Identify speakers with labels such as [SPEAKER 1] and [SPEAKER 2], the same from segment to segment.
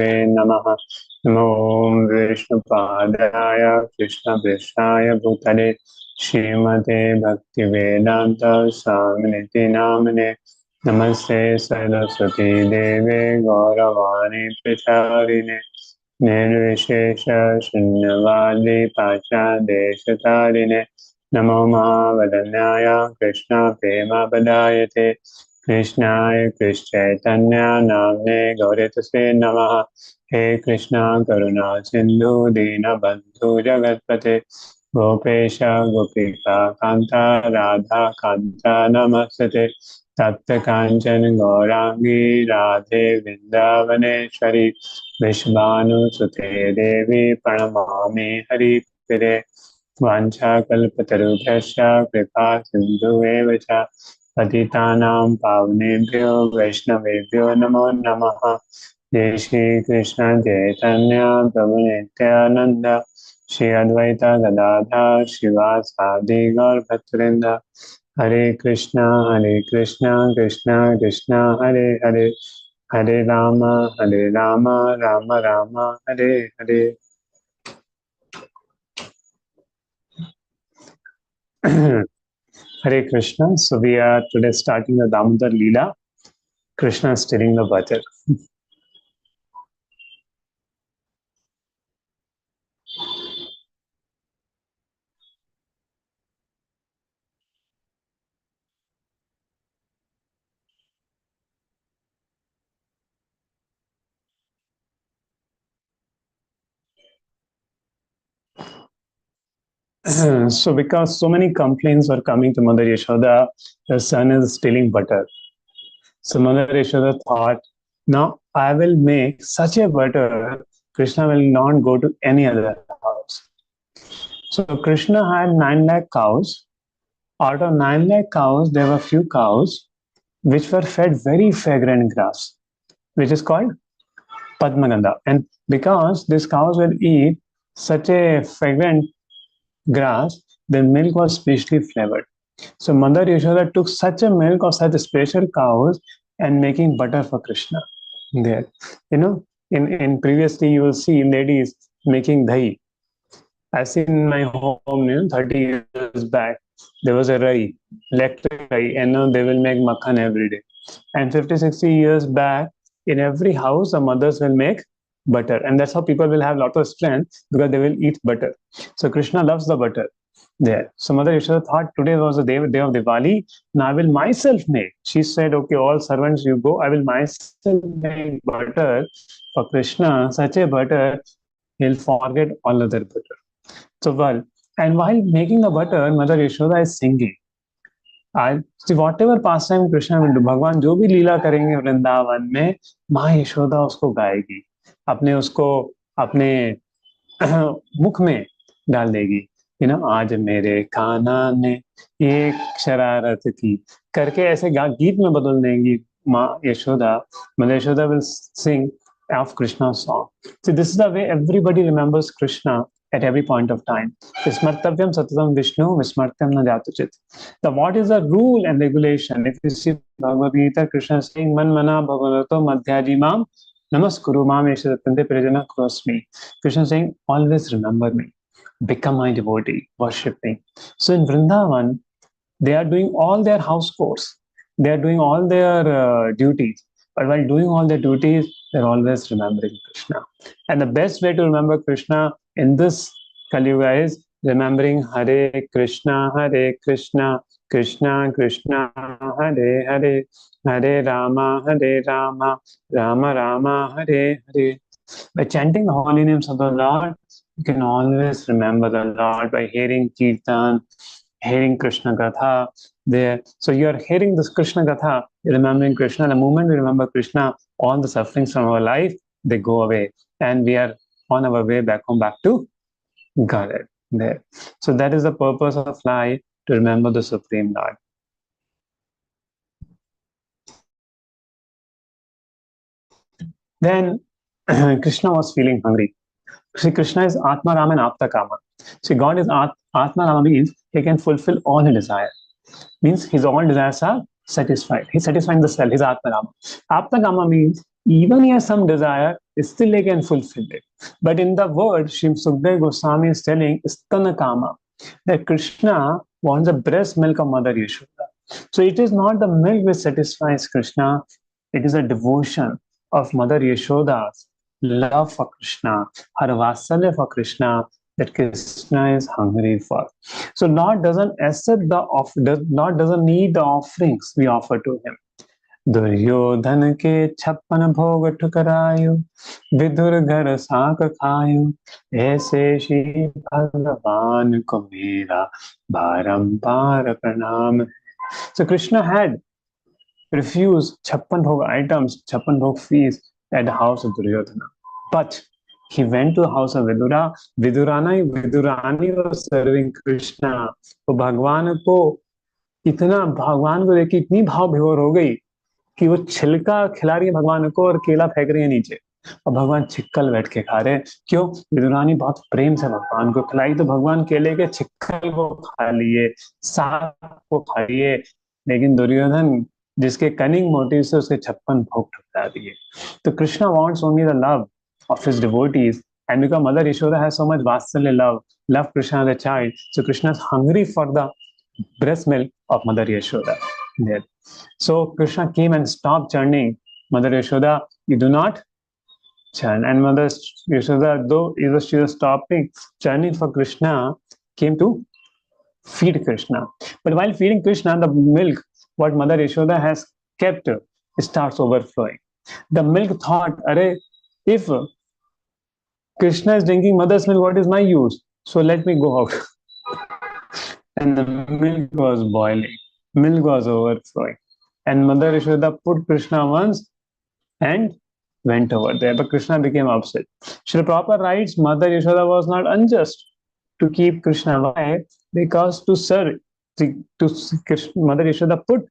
[SPEAKER 1] नमः। नमो विष्णुपादाय कृष्णपृष्ठाय भूतले श्रीमते भक्तिवेदांत स्वामिनिति नामिने। नमस्ते सरस्वती देवे गौरवाणी प्रचारिणे निर्विशेष शून्यवादी पाश्चादेशतारिणे। नमो महावदन्याय कृष्ण प्रेमपदायते कृष्णाय कृष्णचैतन्य नाम्ने गौरतसे नमः। हे कृष्णा करुणा सिंधु दीनबंधु जगत्पते गोपेश गोपिका कांता राधा कांता नमस्ते। तप्त कांचन गौरांगी राधे वृंदावनेश्वरी विश्वानुसुते देवी प्रणमामि हरिप्रिये। वाञ्छाकल्पतरुभ्यश्च कृपा सिन्धुएव च पतितानां पावनेभ्यो वैष्णवेभ्यो नमो नमः। जय श्री कृष्ण चैतन्य प्रभु नित्यानंद श्री अद्वैत गदाधर शिवासादि गौर भक्तवृंद। हरे Krishna Krishna Krishna Hare Hare Hare Ram Ram Ram Hare Hare. Hare Krishna. So we are today starting the Damodar Leela. Krishna is stirring the butter. So because so many complaints were coming to Mother Yashoda, the son is stealing butter. So Mother Yashoda thought, now I will make such a butter, Krishna will not go to any other house. So Krishna had 9 lakh cows. Out of 9 lakh cows, there were few cows which were fed very fragrant grass, which is called Padmagandha. And because these cows will eat such a fragrant grass, the milk was specially flavored. So Mother Yashoda took such a milk of such special cows and making butter for Krishna. There, in previously you will see ladies making dahi. I've seen in my home, 30 years back, there was a rai, electric rai, and now they will make makhan every day. And 50, 60 years back, in every house, the mothers will make butter. And that's how people will have a lot of strength because they will eat butter. So Krishna loves the butter there. So Mother Yashoda thought today was the day of Diwali. Now I will myself make. She said, okay, all servants, you go. I will myself make butter for Krishna, such a butter, he'll forget all other butter. So well, and while making the butter, Mother Yashoda is singing. I see whatever pastime Krishna will do, भगवान जो भी लीला करेंगे वृंदावन में, माँ यशोदा उसको गाएगी, अपने उसको अपने मुख में डाल देगी। आज मेरे कान्हा ने एक शरारत की करके ऐसे गीत में बदल देंगी माँ Yashoda. Mother Yashoda will sing of Krishna's song. So this is the way everybody remembers Krishna at every point of time. Vismartavyam satatam Vishnu, vismartyam na jatuchit. So what is the rule and regulation? If you see Bhagavad Gita, Krishna is saying, Man mana bhagavato madhyajimam namaskuru mam yeshadatante prajana krosmi. Krishna is saying, always remember me, become my devotee, worship me. So in Vrindavan, they are doing all their house chores. They are doing all their duties. But while doing all their duties, they're always remembering Krishna. And the best way to remember Krishna in this Kali Yuga is remembering Hare Krishna, Krishna Krishna, Hare Hare, Hare Rama, Rama Rama, Hare Hare. By chanting the holy names of the Lord, you can always remember the Lord by hearing Kirtan, hearing Krishna Gatha there. So you are hearing this Krishna Gatha, you're remembering Krishna. The moment we remember Krishna, all the sufferings from our life, they go away. And we are on our way back home, back to Godhead there. So that is the purpose of life, to remember the Supreme Lord. Then Krishna was feeling hungry. See, Krishna is Atma Rama and Apta Kama. See, God is Atma Rama means he can fulfill all his desire. Means his all desires are satisfied. He's satisfying the self. He's Atma Rama. Apta Kama means even he has some desire, still he can fulfill it. But in the word, Sri Sukdev Goswami is telling Stana Kama, that Krishna wants the breast milk of Mother Yashoda. So it is not the milk which satisfies Krishna, it is a devotion of Mother Yashoda's love for Krishna, her vasalya for Krishna, that Krishna is hungry for. So Lord doesn't accept Lord doesn't need the offerings we offer to him. Duryodhan के 56 भोग ठुकरायो, विदुर घर साक खायो, ऐसे श्री भगवान को मेरा बारंबार प्रणाम. So Krishna had refused 56 bhog items, 56 bhog feasts at the house of Duryodhana. But he went to the house of Vidura. Vidurani was serving Krishna. तो भगवान को देख के इतनी भाव विभोर हो गई कि वो छिलका खिला रही है भगवान को और केला फेंक रही है नीचे, और भगवान छिक्कल बैठ के खा रहे हैं. क्यों? विदुरानी बहुत प्रेम से भगवान को खिलाई, तो भगवान केले के छिक्कल को खा लिए, साग को खा लिए, लेकिन दुर्योधन जिसके कनिंग मोटिव से उसके 56 भोग ठुकरा दिए. तो Krishna wants only the love of his devotees, and because Mother Yashoda has so much Vatsalya love Krishna as a child, so Krishna is hungry for the breast milk of Mother Yashoda. There. So Krishna came and stopped churning. Mother Yashoda, you do not churn. And Mother Yashoda, though she was stopping churning for Krishna, came to feed Krishna. But while feeding Krishna, the milk, what Mother Yashoda has kept, starts overflowing. The milk thought, if Krishna is drinking mother's milk, what is my use? So let me go out. And the milk was boiling. Milk was overflowing. And Mother Yashoda put Krishna once and went over there. But Krishna became upset. Srila Prabhupada writes, Mother Yashoda was not unjust to keep Krishna. Why? Because to serve, Mother Yashoda put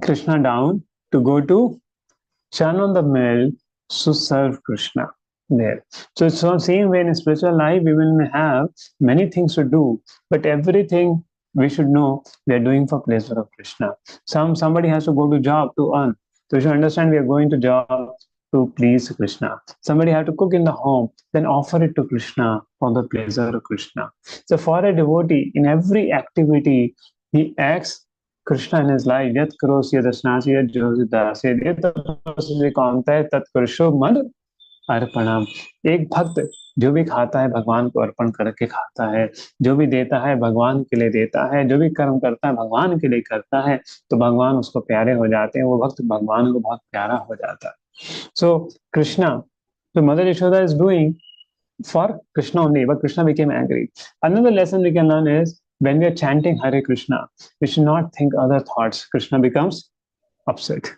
[SPEAKER 1] Krishna down to go to churn on the milk to serve Krishna there. So it's the same way in spiritual life, we will have many things to do, but everything we should know we are doing for pleasure of Krishna. Somebody has to go to job to earn. So you should understand we are going to job to please Krishna. Somebody has to cook in the home, then offer it to Krishna for the pleasure of Krishna. So for a devotee, in every activity, he acts Krishna in his life. Yat karosya dasnasi yat josidase yat kaunta hai tat kursho mad अर्पणम. एक भक्त जो भी खाता है भगवान को अर्पण करके खाता है, जो भी देता है भगवान के लिए देता है, जो भी कर्म करता है भगवान के लिए करता है, तो भगवान उसको प्यारे हो जाते हैं, वो भक्त भगवान को बहुत प्यारा हो जाता है. सो Krishna, so Mother Yashoda is doing for Krishna only, but Krishna became angry. Another lesson we can learn is when we are chanting Hare Krishna, we should not think other thoughts. Krishna becomes upset.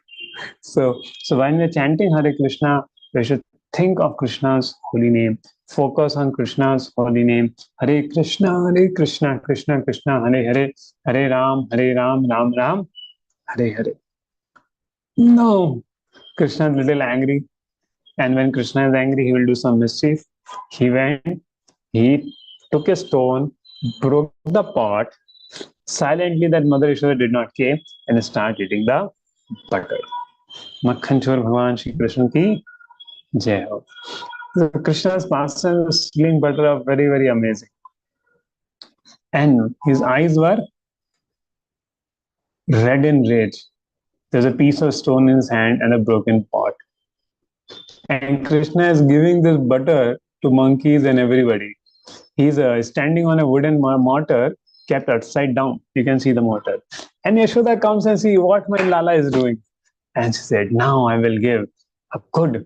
[SPEAKER 1] So when we are chanting Hare Krishna, we should think of Krishna's holy name, focus on Krishna's holy name. Hare Krishna, Krishna Krishna, Hare Hare, Hare Ram, Ram Ram, Hare Hare. No, Krishna is a little angry, and when Krishna is angry, he will do some mischief. He took a stone, broke the pot. Silently, that Mother Yashoda did not care and started eating the butter. Makhan Chor Bhagwan Shri Krishna ki Jai Ho. So Krishna's pastime was stealing butter are very, very amazing. And his eyes were red in rage. There's a piece of stone in his hand and a broken pot. And Krishna is giving this butter to monkeys and everybody. He's standing on a wooden mortar kept upside down. You can see the mortar. And Yashoda comes and see what my Lala is doing. And she said, now I will give a good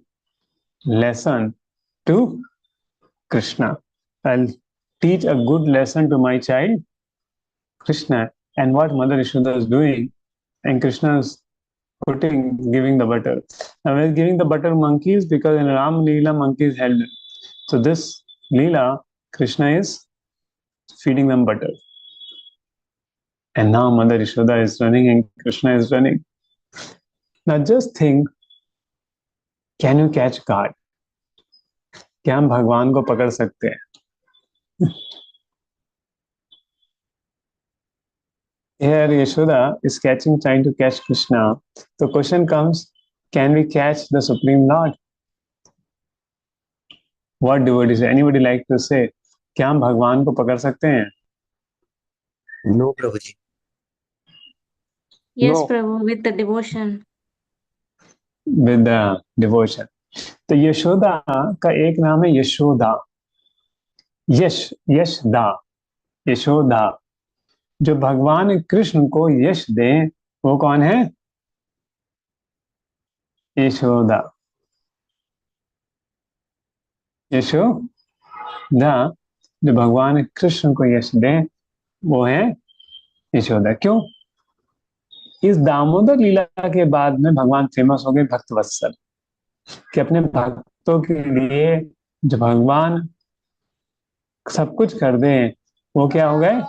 [SPEAKER 1] lesson to Krishna. I'll teach a good lesson to my child, Krishna. And what Mother Yashoda is doing, and Krishna is giving the butter. Now, we're giving the butter monkeys because in Ram Leela, monkeys held him. So this Leela, Krishna is feeding them butter. And now Mother Yashoda is running and Krishna is running. Now just think, can you catch God? क्या हम भगवान को पकड़ सकते हैं? Here Yashoda is trying to catch Krishna. The question comes, Can we catch the Supreme Lord? What devotee say? Anybody like to say? क्या हम भगवान को पकड़ सकते हैं?
[SPEAKER 2] No Prabhu ji.
[SPEAKER 3] Yes,
[SPEAKER 1] No,
[SPEAKER 3] Prabhu, with the devotion.
[SPEAKER 1] with the devotion. तो यशोदा का एक नाम है यशोदा, यश, यशदा, यशोदा। जो भगवान कृष्ण को यश दे वो कौन है? यशोदा, यशोदा। जो भगवान कृष्ण को यश दे वो है यशोदा। क्यों? इस दामोदर लीला के बाद में भगवान फेमस हो गए भक्त वत्सल, कि अपने भक्तों के लिए जो भगवान सब कुछ कर दे वो क्या हो गए?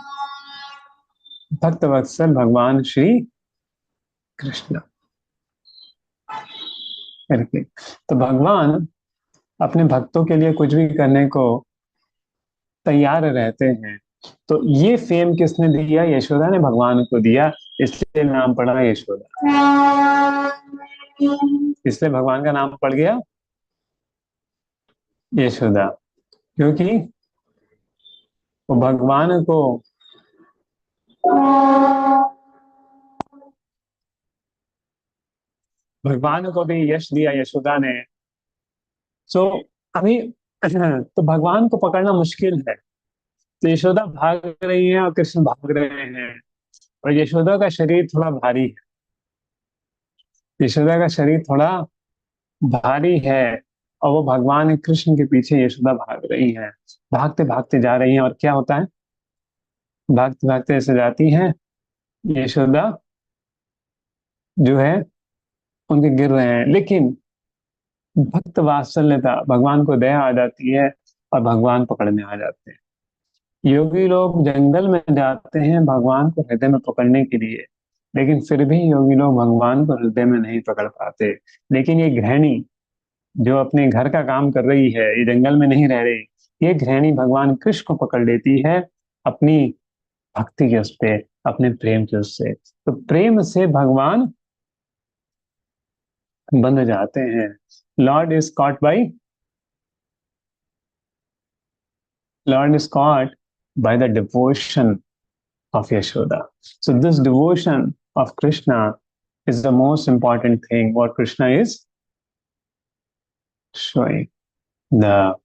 [SPEAKER 1] भक्त वत्सल भगवान श्री कृष्ण करके। तो भगवान अपने भक्तों के लिए कुछ भी करने को तैयार रहते हैं। तो ये फेम किसने दिया? यशोदा ने भगवान को दिया, इसलिए नाम पड़ा यशोदा। इसलिए भगवान का नाम पड़ गया यशोदा, क्योंकि वो भगवान को भी यश दिया यशोदा ने। सो अभी तो भगवान को पकड़ना मुश्किल है। तो यशोदा भाग रही है और कृष्ण भाग रहे हैं, और यशोदा का शरीर थोड़ा भारी है, यशोदा का शरीर थोड़ा भारी है, और वो भगवान कृष्ण के पीछे यशोदा भाग रही है। भागते भागते जा रही हैं, और क्या होता है? भागते भागते ऐसे जाती हैं, यशोदा जो है उनके गिर रहे हैं, लेकिन भक्त वात्सल्यता, भगवान को दया आ जाती है और भगवान पकड़ने आ जाते हैं। योगी लोग जंगल में जाते हैं भगवान को हृदय में पकड़ने के लिए, लेकिन फिर भी योगी लोग भगवान को हृदय में नहीं पकड़ पाते। लेकिन ये गृहिणी जो अपने घर का काम कर रही है, ये जंगल में नहीं रह रही, ये गृहिणी भगवान कृष्ण को पकड़ लेती है अपनी भक्ति के उससे, अपने प्रेम के उससे। तो प्रेम से भगवान बंध जाते हैं। Lord is caught by Lord is caught by the devotion of Yashoda. So this devotion of Krishna is the most important thing. What Krishna is showing, the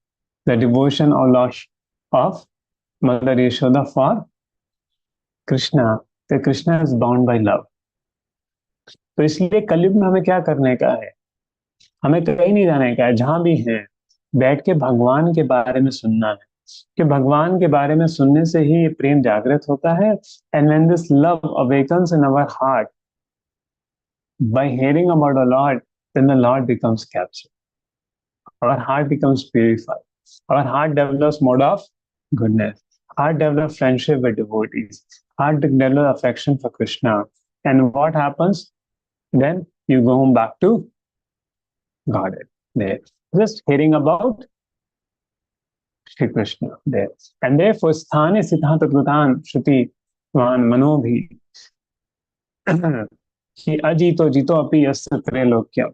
[SPEAKER 1] the devotion or loss of Mother Yashoda for Krishna. The Krishna is bound by love. तो इसलिए कलयुग में हमें क्या करने का है? हमें कहीं नहीं जाने का है, जहां भी है बैठ के भगवान के बारे में सुनना है, कि भगवान के बारे में सुनने से ही ये प्रेम जागृत होता है। And when this love awakens in our heart by hearing about the Lord, then the Lord becomes captured. Our heart becomes purified. Our heart develops mode of goodness. Heart develops friendship with devotees. Heart develops affection for Krishna. And what happens? Then you go home back to Godhead. There. Just hearing about Shri Krishna there. And therefore, sthane siddhant tattvatan shruti manobhi कि अजीतो जीतो अपि यस्य त्रैलोक्यम,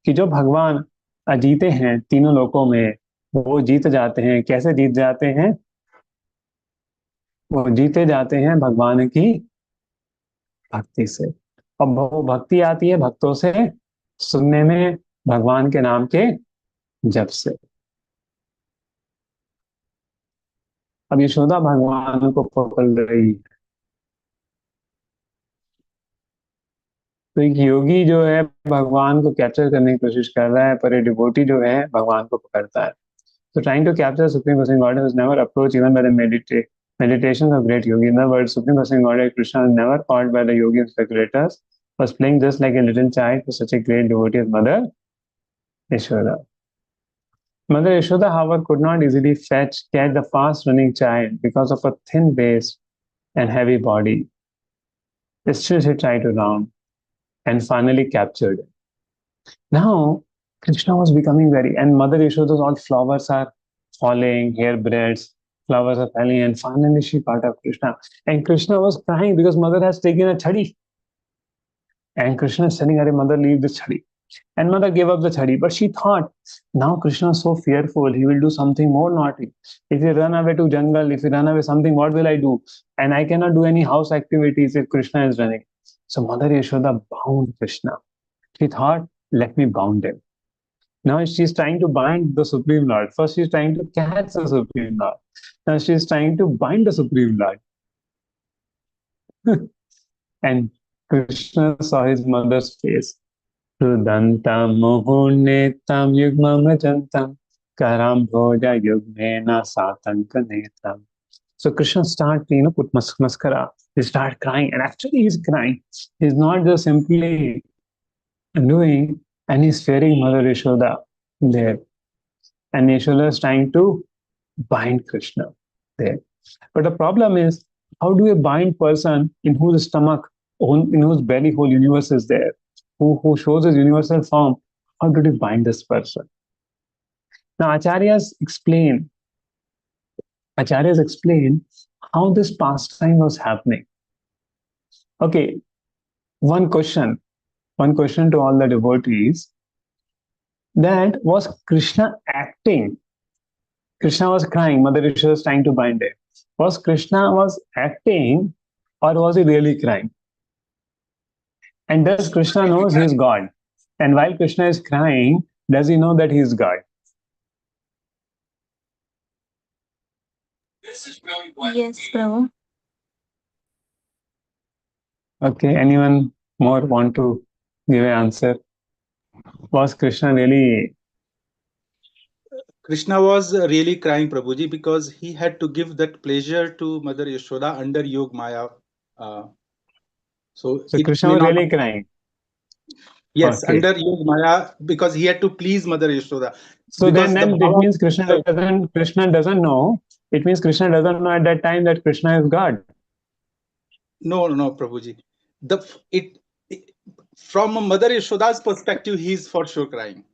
[SPEAKER 1] कि जो भगवान अजीते हैं तीनों लोकों में, वो जीत जाते हैं। कैसे जीत जाते हैं? वो जीते जाते हैं भगवान की भक्ति से। अब वो भक्ति आती है भक्तों से सुनने में, भगवान के नाम के जप से। अब यशोदा भगवान को पकड़ रही है, तो एक योगी जो है भगवान को कैप्चर करने की कोशिश कर रहा है, पर ये डिवोटी जो है भगवान को पकड़ता है। So trying to capture Supreme Personality Godhead was never approached even by the meditations of great yogis. In other words, Supreme Personality Godhead Krishna was never caught by the yogi and speculators, was playing just like a little child for such a great devotee as Mother Yashoda. Mother Yashoda, however, could not easily catch the fast-running child because of a thin base and heavy body. Still, she tried to round and finally captured it. Now, Krishna was becoming very, and Mother Yashoda's all flowers are falling, hairbraids, flowers are falling, and finally she caught up Krishna. And Krishna was crying because mother has taken a chadi. And Krishna is telling her, mother, leave this chadi. And mother gave up the chadi, but she thought, now Krishna is so fearful, he will do something more naughty. If he run away to jungle, if he run away something, what will I do? And I cannot do any house activities if Krishna is running. So Mother Yashoda bound Krishna. She thought, let me bound him. Now she's trying to bind the Supreme Lord. First she's trying to catch the Supreme Lord. Now she's trying to bind the Supreme Lord. And Krishna saw his mother's face. Rudantam muhurnetam yugmamajantam karam bhoja yugmena satankanetam. So Krishna start, put mascara. He start crying, and actually he's crying. He's not just simply doing, and he's fearing Mother Yashoda there. And Yashoda is trying to bind Krishna there. But the problem is, how do you bind person in whose stomach, in whose belly whole universe is there, who shows his universal form? How did you bind this person? Now Acharyas explain how this pastime was happening. Okay, one question to all the devotees: that was Krishna acting? Krishna was crying, Mother Yashoda was trying to bind him. Was Krishna was acting, or was he really crying? And does Krishna knows he is God? And while Krishna is crying, does he know that he is God?
[SPEAKER 3] Yes, Prabhu.
[SPEAKER 1] Okay, anyone more want to give an answer? Was Krishna really?
[SPEAKER 4] Krishna was really crying, Prabhuji, because he had to give that pleasure to Mother Yashoda under Yog Maya. So
[SPEAKER 1] So
[SPEAKER 4] it
[SPEAKER 1] Krishna
[SPEAKER 4] may
[SPEAKER 1] was
[SPEAKER 4] not.
[SPEAKER 1] really crying.
[SPEAKER 4] Yes,
[SPEAKER 1] Okay.
[SPEAKER 4] under Yog Maya, because he had to please Mother Yashoda.
[SPEAKER 1] So
[SPEAKER 4] Because
[SPEAKER 1] then
[SPEAKER 4] the
[SPEAKER 1] it
[SPEAKER 4] Bhava,
[SPEAKER 1] means Krishna doesn't know. It means Krishna doesn't know at that time that Krishna is God.
[SPEAKER 4] no, Prabhuji. It from a Mother Yashoda's perspective, he's for sure crying.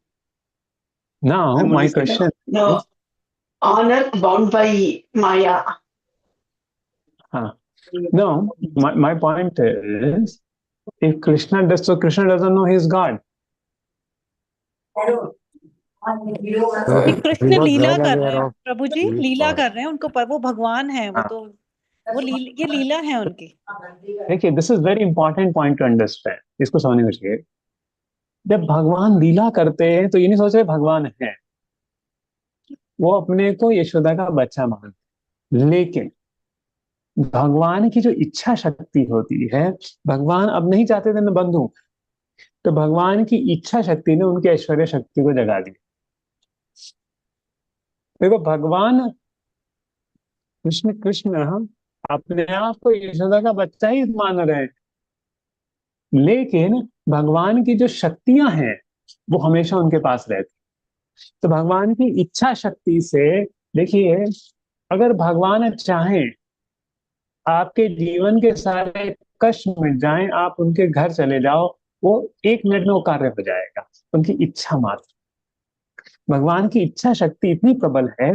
[SPEAKER 1] Now
[SPEAKER 4] I'm
[SPEAKER 1] my
[SPEAKER 4] only saying.
[SPEAKER 1] question
[SPEAKER 5] No,
[SPEAKER 1] is,
[SPEAKER 5] on earth bound by Maya.
[SPEAKER 1] no, my point is, if Krishna does, so Krishna doesn't know he's God.
[SPEAKER 2] He's
[SPEAKER 3] Krishna
[SPEAKER 2] not
[SPEAKER 3] Leela
[SPEAKER 2] well
[SPEAKER 3] कर रहे
[SPEAKER 2] aware
[SPEAKER 3] हैं
[SPEAKER 2] of
[SPEAKER 3] Prabhu ji,
[SPEAKER 2] his
[SPEAKER 3] Leela
[SPEAKER 2] God.
[SPEAKER 3] कर रहे हैं उनको, पर वो भगवान है, वो तो ये लीला है उनकी.
[SPEAKER 1] देखिए, this is very important point two understand. इसको समझने चाहिए. जब भगवान लीला करते हैं तो ये नहीं सोच रहे भगवान है, वो अपने को यशोदा का बच्चा मानते. लेकिन भगवान की जो इच्छा शक्ति होती है, भगवान अब नहीं चाहते थे मैं बंद हूं, तो भगवान की इच्छा शक्ति ने उनकी ऐश्वर्य शक्ति को जगा दी. देखो, भगवान कृष्ण अपने आप को यशोदा का बच्चा ही मान रहे हैं, लेकिन भगवान की जो शक्तियां हैं वो हमेशा उनके पास रहती. तो भगवान की इच्छा शक्ति से, देखिए, अगर भगवान चाहें आपके जीवन के सारे कष्ट मिट जाएं, आप उनके घर चले जाओ, वो 1 मिनट में वो कार्य हो जाएगा. उनकी इच्छा मात्र. भगवान की इच्छा शक्ति इतनी प्रबल है,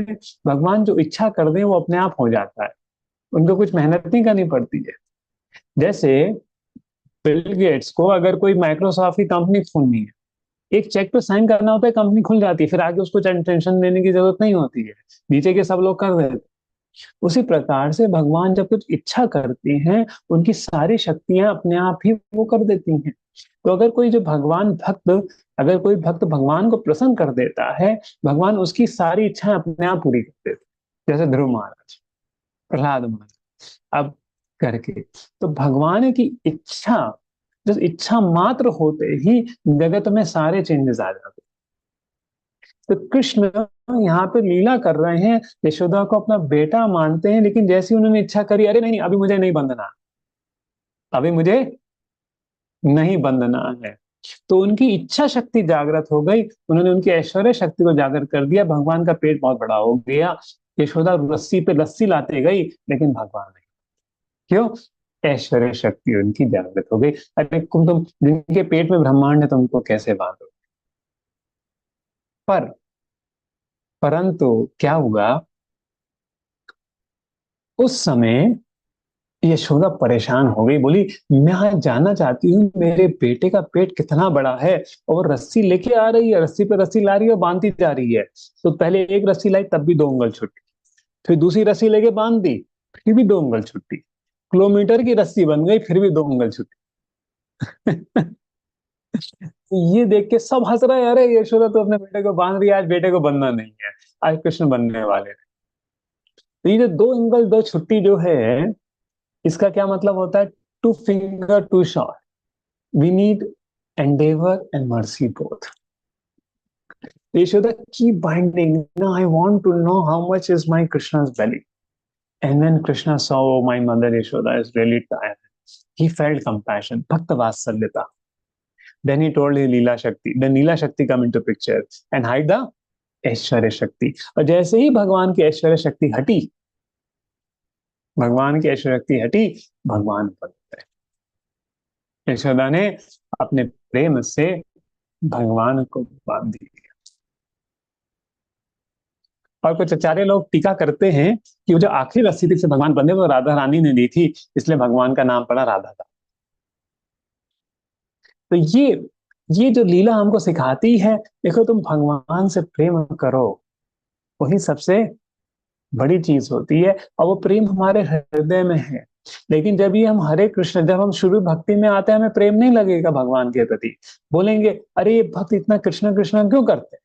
[SPEAKER 1] भगवान जो इच्छा कर दे वो अपने आप हो जाता है, उनको कुछ मेहनत नहीं करनी पड़ती है. जैसे बिल गेट्स को अगर कोई माइक्रोसॉफ्ट की कंपनी खोलनी है, एक चेक पे साइन करना होता है, कंपनी खुल जाती है, फिर आगे उसको टेंशन लेने की जरूरत नहीं होती है, नीचे के सब लोग कर देते हैं. उसी प्रकार से भगवान जब कुछ इच्छा करते हैं, उनकी सारी शक्तियां अपने आप ही वो कर देती हैं. तो अगर कोई भक्त भगवान को प्रसन्न कर देता है, भगवान उसकी सारी इच्छाएं अपने आप पूरी कर देते. जैसे ध्रुव महाराज, प्रहलाद महाराज, अब करके. तो भगवान की इच्छा, जब इच्छा मात्र होते ही जगत में सारे चेंजेस आ जाते. तो कृष्ण यहाँ पे लीला कर रहे हैं, यशोदा को अपना बेटा मानते हैं, लेकिन जैसे उन्होंने इच्छा करी, अरे नहीं, अभी मुझे नहीं बंधना, अभी मुझे नहीं बंधना है, तो उनकी इच्छा शक्ति जागृत हो गई. उन्होंने उनकी ऐश्वर्य शक्ति को जागृत कर दिया. भगवान का पेट बहुत बड़ा हो गया. यशोदा रस्सी पे लस्सी लाते गई, लेकिन भगवान नहीं. क्यों? ऐश्वर्य शक्ति उनकी जागृत हो गई. अरे तुम जिनके पेट में ब्रह्मांड है, तुमको कैसे बांधो? परंतु क्या हुआ उस समय? यशोदा परेशान हो गई, बोली मैं आज जानना चाहती हूँ मेरे बेटे का पेट कितना बड़ा है। और रस्सी लेके आ रही है, रस्सी पे रस्सी ला रही है और बांधती जा रही है। तो पहले एक रस्सी लाई तब भी 2 उंगल छुट्टी, फिर दूसरी रस्सी लेके बांध दी, फिर भी 2 उंगल छुट्टी, किलोमीटर की रस्सी बन गई, फिर भी 2 उंगल छुट्टी। ये देख के सब हंस रहे हैं, अरे यशोदा तो अपने बेटे को बांध रही है, आज बेटे को बंधना नहीं है, आज कृष्ण बनने वाले हैं। तो ये जो 2 उंगल 2 छुट्टी जो है, इसका क्या मतलब होता है? Two finger too short, we need endeavor and mercy both. Yashoda, keep binding. Now I want to know how much is my Krishna's belly. And when Krishna saw, oh, my mother Yashoda is really tired, he felt compassion. Bhakta Vatsalyata. Then he told his Leela Shakti. Then Leela Shakti come into picture and hide the ऐश्वर्य शक्ति। और जैसे ही भगवान की ऐश्वर्य शक्ति हटी, भगवान की ऐश्वर्य शक्ति हटी, भगवान बन गए। यशोदा ने अपने प्रेम से भगवान को बांध दिया। और कुछ आचार्य लोग टीका करते हैं कि वो जो आखिरी रस्सी थी से भगवान बंधे वो राधा रानी ने दी थी, इसलिए भगवान का नाम पड़ा राधा का। तो ये जो लीला हमको सिखाती है, देखो तुम भगवान से प्रेम करो, वही सबसे बड़ी चीज होती है। और वो प्रेम हमारे हृदय में है। लेकिन जब ये हम हरे कृष्ण, जब हम शुरू भक्ति में आते हैं, हमें प्रेम नहीं लगेगा भगवान के प्रति। बोलेंगे अरे ये भक्त इतना कृष्ण कृष्ण क्यों करते हैं?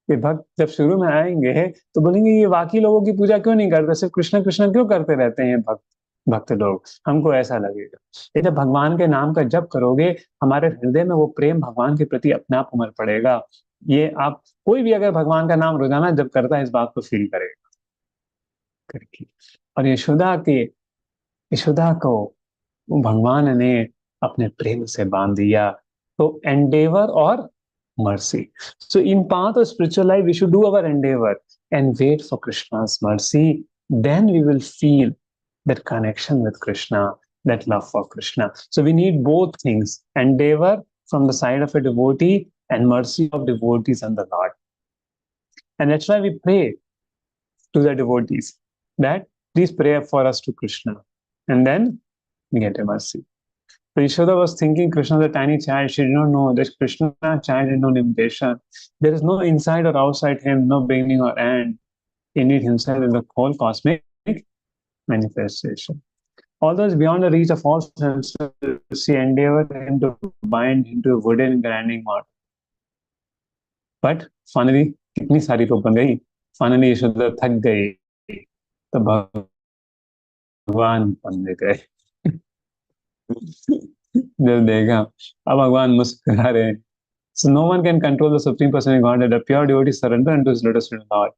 [SPEAKER 1] ये भक्त जब शुरू में आएंगे तो बोलेंगे ये बाकी लोगों की पूजा क्यों नहीं करते, सिर्फ कृष्ण कृष्ण क्यों करते रहते हैं भक्त भक्त लोग, हमको ऐसा लगेगा। ये जब भगवान के नाम का जप करोगे, हमारे हृदय में वो प्रेम भगवान के प्रति अपने आप उमड़ पड़ेगा। ये आप कोई भी अगर भगवान का नाम रोजाना जप करता है, इस बात को फील करेगा करके। और यशोदा को भगवान ने अपने प्रेम से बांध दिया। तो एंडेवर और mercy. So in path of spiritual life, we should do our endeavor and wait for Krishna's mercy. Then we will feel that connection with Krishna, that love for Krishna. So we need both things, endeavor from the side of a devotee and mercy of devotees and the Lord. And that's why we pray to the devotees that please pray for us to Krishna. And then we get a mercy. So Yashoda was thinking Krishna is a tiny child. She did not know that Krishna child had no limitation. There is no inside or outside him, no beginning or end. Indeed, himself is the whole cosmic manifestation. Although it's beyond the reach of all senses, she endeavored him to bind into a wooden grinding mortar. But finally, कितनी सारी तो बन गई, finally Yashoda थक गई, तो भगवान बनने गए। जब देखा अब भगवान मुस्कुरा रहे हैं। So no one can control the supreme person of Godhead. A pure devotee surrender unto his lotus feet Lord.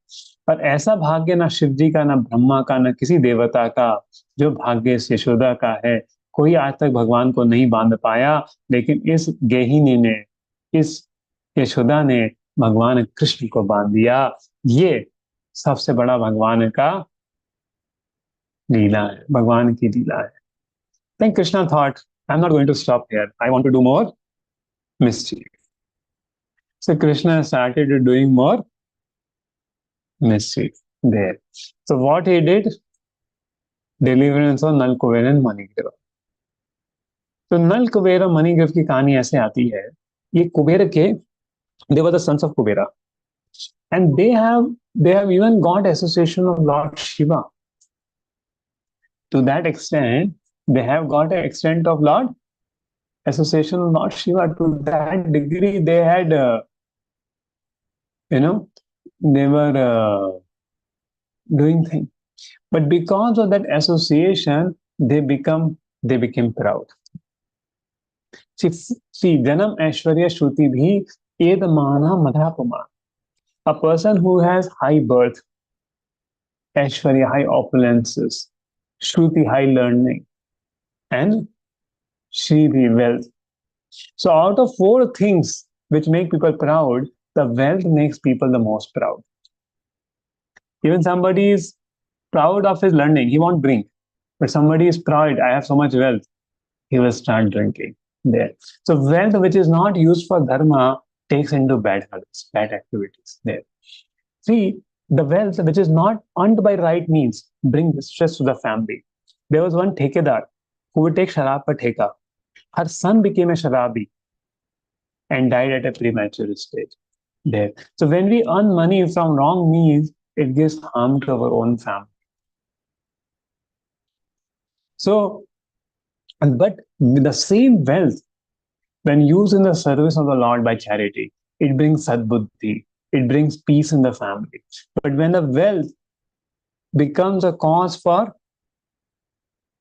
[SPEAKER 1] और ऐसा भाग्य ना शिव जी का, ना ब्रह्मा का, ना किसी देवता का, जो भाग्य इस यशोदा का है। कोई आज तक भगवान को नहीं बांध पाया, लेकिन इस गेहिनी ने, इस यशोदा ने भगवान कृष्ण को बांध दिया। ये सबसे बड़ा भगवान का लीला है, भगवान की लीला है। Then Krishna thought, I'm not going to stop here. I want to do more mischief. So Krishna started doing more mischief there. So what he did? Deliverance of Nal Kuber and Manigriva. तो नल कुबेर और मणिग्रीव की कहानी ऐसे आती है। ये कुबेर के, they were the sons of Kubera, and they have even got association of Lord Shiva. To that extent, they have got an extent of Lord association of Lord Shiva. To that degree, they had, they were doing things. But because of that association, they became proud. See, Janam Aishwarya Shruti bhi Edamana Madhapama. A person who has high birth, Aishwarya, high opulences, Shruti, high learning, and Shri, wealth. So out of 4 things which make people proud, the wealth makes people the most proud. Even somebody is proud of his learning, he won't drink. But somebody is proud, I have so much wealth, he will start drinking there. So wealth which is not used for dharma takes into bad habits, bad activities there. See, the wealth which is not earned by right means brings distress to the family. There was one ठेकेदार who would take sharab per theka. Her son became a sharabi and died at a premature stage. There. So when we earn money from wrong means, it gives harm to our own family. So, but the same wealth, when used in the service of the Lord by charity, it brings sadbuddhi, it brings peace in the family. But when the wealth becomes a cause for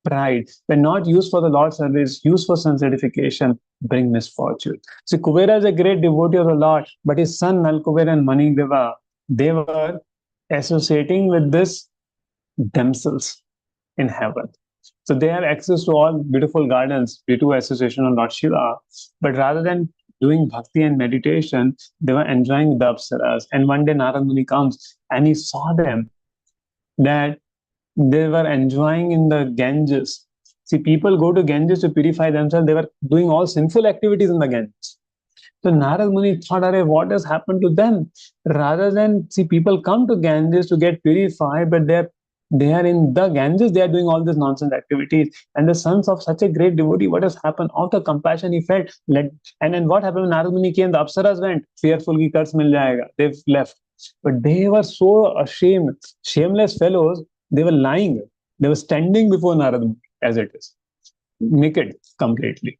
[SPEAKER 1] pride, when not used for the Lord's service, used for sun certification, bring misfortune. See, Kubera is a great devotee of the Lord, but his son Nalkubera and Manigriva, they were associating with this themselves in heaven. So they have access to all beautiful gardens due to association of Lord Shiva. But rather than doing bhakti and meditation, they were enjoying the apsaras. And one day Narad Muni comes and he saw them that they were enjoying in the Ganges. See, people go to Ganges to purify themselves. They were doing all sinful activities in the Ganges. So Narad Muni thought, what has happened to them? Rather than see people come to Ganges to get purified, but they are in the Ganges, they are doing all these nonsense activities. And the sons of such a great devotee, what has happened? Out of compassion, he felt. And then what happened when Narad Muni came? The Apsaras went, fearful ki kars mil jayega. They've left. But they were so ashamed, shameless fellows, they were lying. They were standing before Narad Muni as it is, naked completely.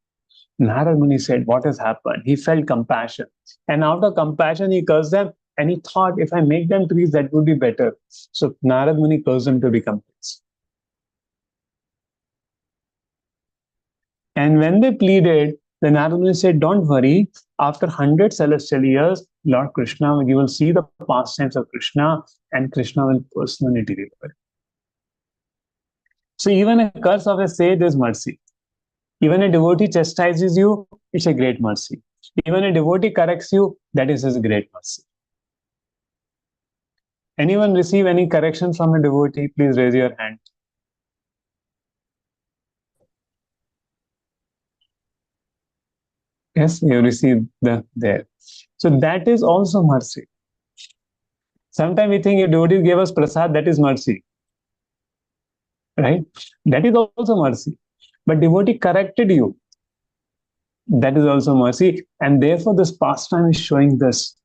[SPEAKER 1] Narad Muni said, what has happened? He felt compassion. And out of compassion, he cursed them. And he thought, if I make them trees, that would be better. So Narad Muni cursed them to become trees. And when they pleaded, the Narad Muni said, don't worry. After 100 celestial years, Lord Krishna, you will see the pastimes of Krishna, and Krishna will personally deliver it. So even a curse of a sage is mercy. Even a devotee chastises you, it's a great mercy. Even a devotee corrects you, that is his great mercy. Anyone receive any correction from a devotee? Please raise your hand. Yes, you received there. So that is also mercy. Sometimes we think if devotee gave us prasad, that is mercy. Right? That is also mercy. But devotee corrected you. That is also mercy. And therefore, this pastime is showing this,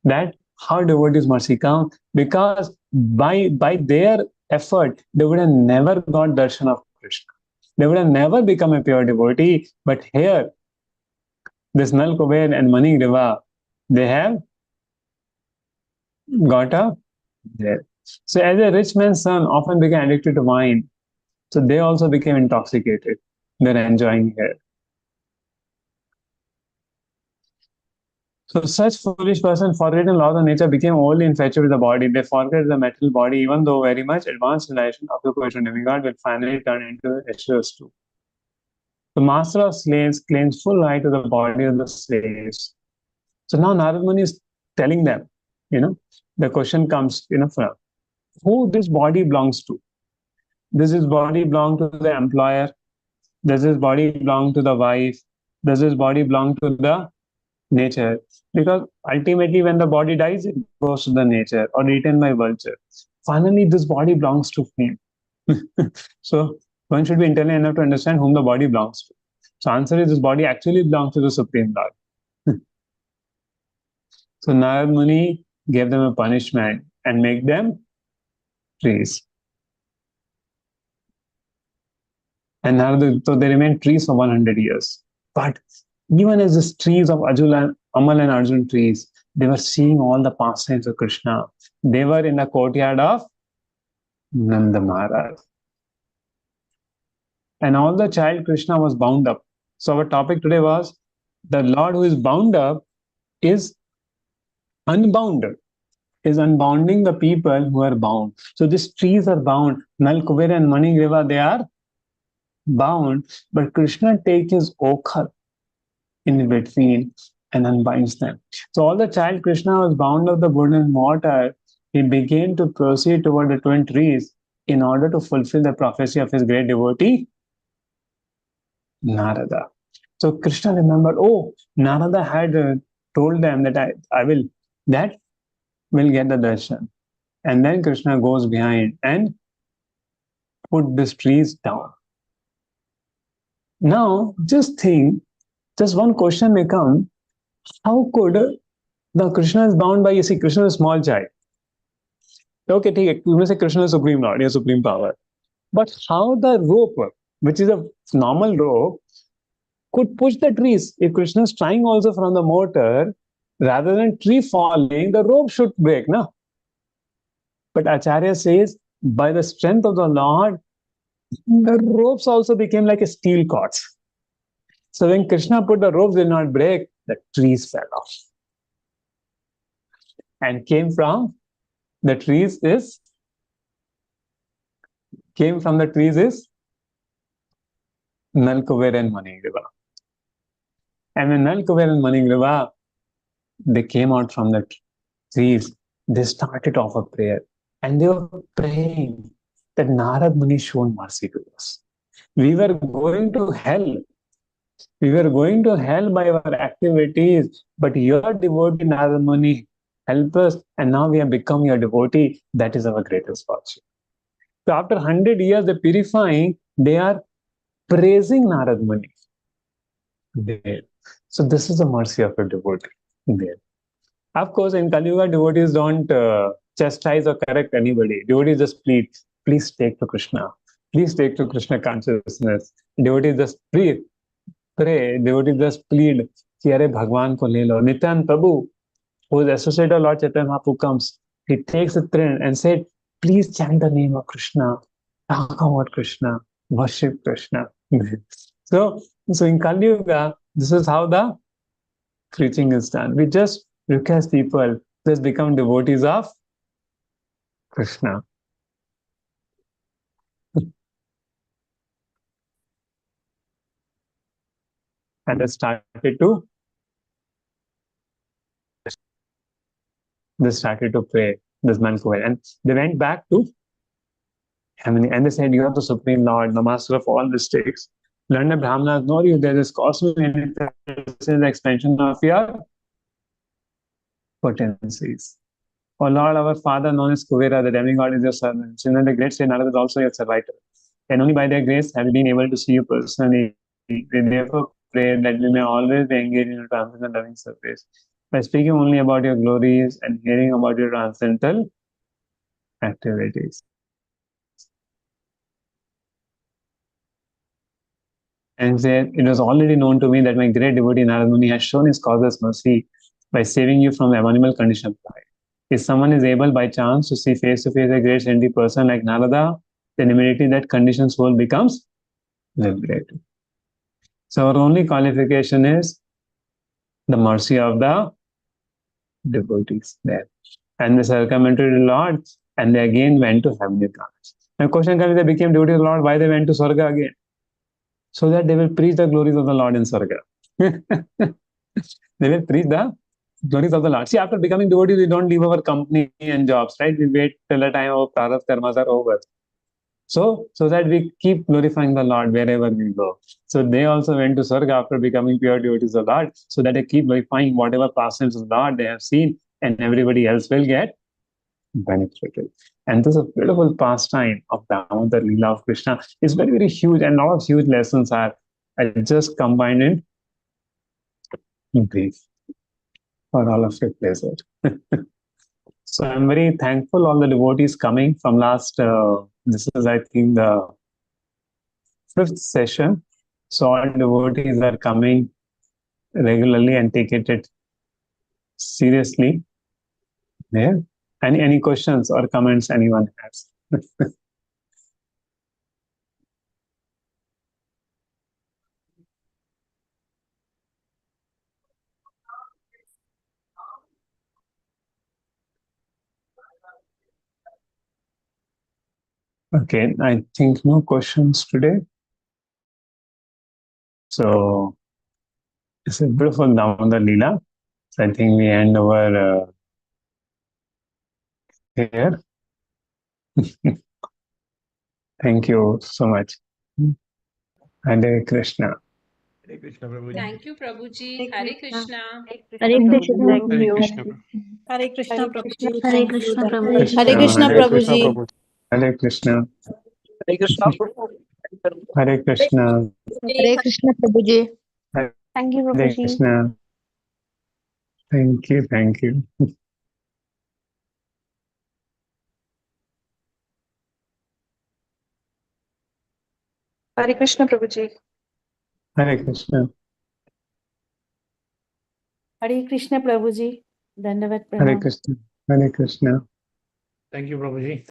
[SPEAKER 1] that how devotees mercy come, because by their effort, they would have never got darshan of Krishna. They would have never become a pure devotee. But here, this Nal Kuber and Mani Griva, they have got up there. So as a rich man's son often became addicted to wine, so they also became intoxicated. They're enjoying here. So such foolish person, forgetting laws of nature, became only infatuated with the body. They forget the material body, even though very much advanced civilization of the Persian demigod will finally turn into Ashur's too. The master of slaves claims full right to the body of the slaves. So now Narad Muni is telling them, the question comes, from who this body belongs to. Does this body belong to the employer? Does this body belong to the wife? Does this body belong to the nature? Because ultimately when the body dies, it goes to the nature or eaten by vulture. Finally, this body belongs to him. So one should be intelligent enough to understand whom the body belongs to. So answer is, this body actually belongs to the Supreme Lord. So Narad Muni gave them a punishment and make them trees. And so they remained trees for 100 years. But even as these trees of Amal and Arjun trees, they were seeing all the pastimes of Krishna. They were in the courtyard of Nanda Maharaj. And all the child Krishna was bound up. So our topic today was, the Lord who is bound up is unbounded, is unbounding the people who are bound. So these trees are bound. Nal, Kuber and Mani Griva, they are bound, but Krishna takes his okhar in between and unbinds them. So all the child Krishna was bound of the wood and mortar. He began to proceed toward the twin trees in order to fulfill the prophecy of his great devotee, Narada. So Krishna remembered, Narada had told them that I will get the darshan. And then Krishna goes behind and put these trees down. Now, just think, just one question may come, how could the Krishna is bound by, you see, Krishna is a small child. Okay, take it. You may say Krishna is supreme Lord, he has supreme power. But how the rope, which is a normal rope, could push the trees? If Krishna is trying also from the motor, rather than tree falling, the rope should break, no? But Acharya says, by the strength of the Lord, the ropes also became like a steel cords. So when Krishna put the ropes did not break, the trees fell off. And came from the trees is Nalkuber and Manigriva. And when Nalkuber and Manigriva, they came out from the trees, they started off a prayer. And they were praying that Narad Muni shown mercy to us. We were going to hell. We were going to hell by our activities, but your devotee Narad Muni help us, and now we have become your devotee. That is our greatest fortune. So after 100 years, they're purifying, they are praising Narad Muni. There. So this is the mercy of a devotee. There. Of course, in Kali Yuga, devotees don't chastise or correct anybody. Devotees just please take to Krishna. Please take to Krishna consciousness. Devotees just pray. Devotees just plead, कि अरे भगवान को ले लो. Nityan Prabhu, who is associated with Lord Chaitanya Mahaprabhu, comes. He takes a thread and said, please chant the name of Krishna. Talk about Krishna. Worship Krishna. So in Kali Yuga, this is how the preaching is done. We just request people just become devotees of Krishna. And they started to pray this Nalkuber. And they went back to heaven and they said, you are the Supreme Lord, the master of all mistakes. Learned Brahmanas know you, there is cosmic expansion of your potencies. O Lord, our Father, known as Kuvera, the demigod, is your servant. Since the great Saint Narada is also your servitor. And only by their grace have we been able to see you personally. We therefore pray that we may always be engaged in a transcendental loving service. By speaking only about your glories and hearing about your transcendental activities. And said, it was already known to me that my great devotee Narad Muni has shown his causeless mercy by saving you from the abominable condition of life. If someone is able by chance to see face to face a great saintly person like Narada, then immediately that conditioned soul becomes liberated. So our only qualification is the mercy of the devotees there. And they circumvented the Lord, and they again went to heavenly planets. Now question comes, they became devotees of the Lord, why they went to Swarga again? So that they will preach the glories of the Lord in Swarga. They will preach the glories of the Lord. See, after becoming devotees, we don't leave our company and jobs, right? We wait till the time our prarabdha karmas are over. So that we keep glorifying the Lord wherever we go. So they also went to Swarga after becoming pure devotees of the Lord, so that they keep glorifying whatever pastimes of the Lord they have seen, and everybody else will get benefited. And this is a beautiful pastime of Damodar Leela of Krishna. It's very, very huge, and a lot of huge lessons are just combined in brief for all of your pleasure. So I'm very thankful all the devotees coming from last, this is I think the 5th session. So all devotees are coming regularly and taking it seriously. There. Any questions or comments anyone has? Okay, I think no questions today. So it's a beautiful Damodar Leela. So I think we end over here. Thank you so much. Hare Krishna.
[SPEAKER 6] Hare Krishna, Prabhuji.
[SPEAKER 2] Thank you, Prabhuji. Hare Krishna.
[SPEAKER 5] Hare Krishna.
[SPEAKER 6] Hare Krishna.
[SPEAKER 3] Hare Krishna, Prabhuji.
[SPEAKER 5] Hare
[SPEAKER 3] Thank you.
[SPEAKER 5] Krishna,
[SPEAKER 3] Thank you.
[SPEAKER 5] Prabhuji.
[SPEAKER 3] Hare Krishna,
[SPEAKER 1] Hare
[SPEAKER 3] Prabhuji.
[SPEAKER 1] Hare Krishna. Hare Krishna.
[SPEAKER 7] Hare Krishna Prabhuji.
[SPEAKER 1] Hare
[SPEAKER 7] Thank you, Prabhuji.
[SPEAKER 1] Krishna. Thank you. Thank you.
[SPEAKER 8] Hare Krishna Prabhuji.
[SPEAKER 1] Hare Krishna.
[SPEAKER 3] हरे कृष्ण प्रभु जी, धन्यवाद
[SPEAKER 1] Hare
[SPEAKER 3] प्रणाम।
[SPEAKER 1] Krishna. Hare Krishna.
[SPEAKER 6] Thank you, Prabhuji.